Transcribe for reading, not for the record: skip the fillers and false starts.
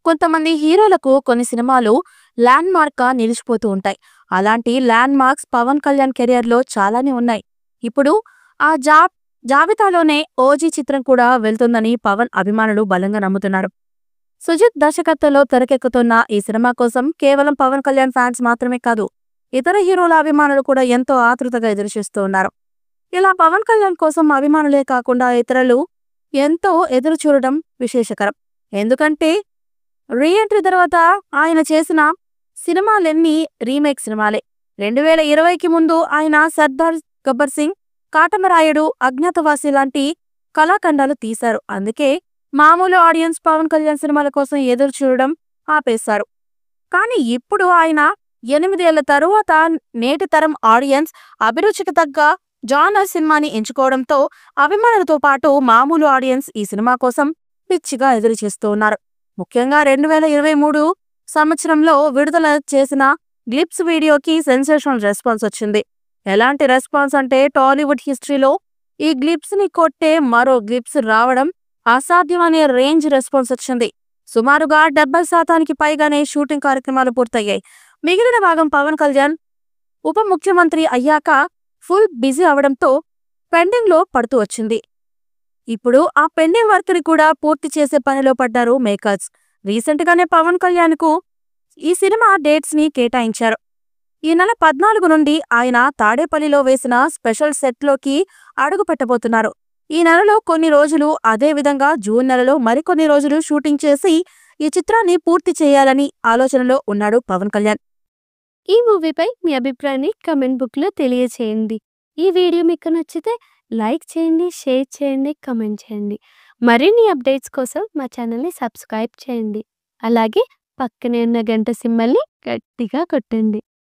కొంతమంది హీరోలకు కొన్ని సినిమాలు ల్యాండ్ మార్క్ గా నిలిచిపోతూ ఉంటాయి. అలాంటి landmarks Pawan Kalyan career లో చాలానే ఉన్నాయి. ఇప్పుడు ఆ జాబితాలోనే ఓజీ చిత్రం కూడా వెళ్తుందని పవన్ అభిమానులు బలంగా నమ్ముతున్నారు. సుజిత్ దర్శకత్వంలో తెరకెక్కుతున్న ఈ సినిమా కోసం కేవలం పవన్ కళ్యాణ్ ఫ్యాన్స్ మాత్రమే కాదు, ఇతర హీరోల అభిమానులు కూడా ఎంతో ఆతృతగా ఎదురుచూస్తూ ఉన్నారు. ఇలా పవన్ కళ్యాణ్ కోసం అభిమానులే కాకుండా ఇతరులు ఎంతో ఎదురు చూడడం విశేషకరం. ఎందుకంటే రీఎంట్రీ తర్వాత ఆయన చేసిన సినిమాలన్నీ రీమేక్ సినిమాలే. 2020కి ముందు ఆయన సర్దార్ గబ్బర్ సింగ్, కాటమరాయుడు, అజ్ఞాతవాసి లాంటి కళాఖండాలు తీశారు. అందుకే మామూలు ఆడియన్స్ పవన్ కళ్యాణ్ సినిమాల కోసం ఎదురు చూడడం ఆపేశారు. కానీ ఇప్పుడు ఆయన 8 ఏళ్ల తరువాత నేటి తరం ఆడియన్స్ అభిరుచికి తగ్గ జానర్ సినిమాని ఎంచుకోవడంతో అభిమానులతో పాటు మామూలు ఆడియన్స్ ఈ సినిమా కోసం పిచ్చిగా ఎదురు చేస్తూ ఉన్నారు. ముఖ్యంగా 2023 సంవత్సరంలో విడుదల చేసిన గ్లిప్స్ వీడియోకి సెన్సేషనల్ రెస్పాన్స్ వచ్చింది. ఎలాంటి రెస్పాన్స్ అంటే టాలీవుడ్ హిస్టరీలో ఈ గ్లిప్స్ ని కొట్టే మరో గ్లిప్స్ రావడం అసాధ్యమనే రేంజ్ రెస్పాన్స్ వచ్చింది. సుమారుగా 70% పైగానే షూటింగ్ కార్యక్రమాలు పూర్తయ్యాయి. మిగిలిన భాగం పవన్ కళ్యాణ్ ఉప ముఖ్యమంత్రి అయ్యాక ఫుల్ బిజీ అవడంతో పెండింగ్ లో పడుతూ వచ్చింది. ఇప్పుడు ఆ పెండింగ్ వర్క్ ని కూడా పూర్తి చేసే పనిలో పడ్డారు మేకర్స్. రీసెంట్ గానే పవన్ కళ్యాణ్ కు ఈ సినిమా డేట్స్ ని కేటాయించారు. ఈ నెల 14 నుండి ఆయన తాడేపల్లిలో వేసిన స్పెషల్ సెట్ లోకి అడుగు పెట్టబోతున్నారు. ఈ నెలలో కొన్ని రోజులు, అదే విధంగా జూన్ నెలలో మరికొన్ని రోజులు షూటింగ్ చేసి ఈ చిత్రాన్ని పూర్తి చేయాలని ఆలోచనలో ఉన్నాడు పవన్ కళ్యాణ్. ఈ మూవీపై మీ అభిప్రాయాన్ని కమెంట్ బుక్లో తెలియచేయండి. ఈ వీడియో మీకు నచ్చితే లైక్ చేయండి, షేర్ చేయండి, కమెంట్ చేయండి. మరిన్ని అప్డేట్స్ కోసం మా ఛానల్ని సబ్స్క్రైబ్ చేయండి. అలాగే పక్కనే ఉన్న గంట సింబల్ని గట్టిగా కొట్టండి.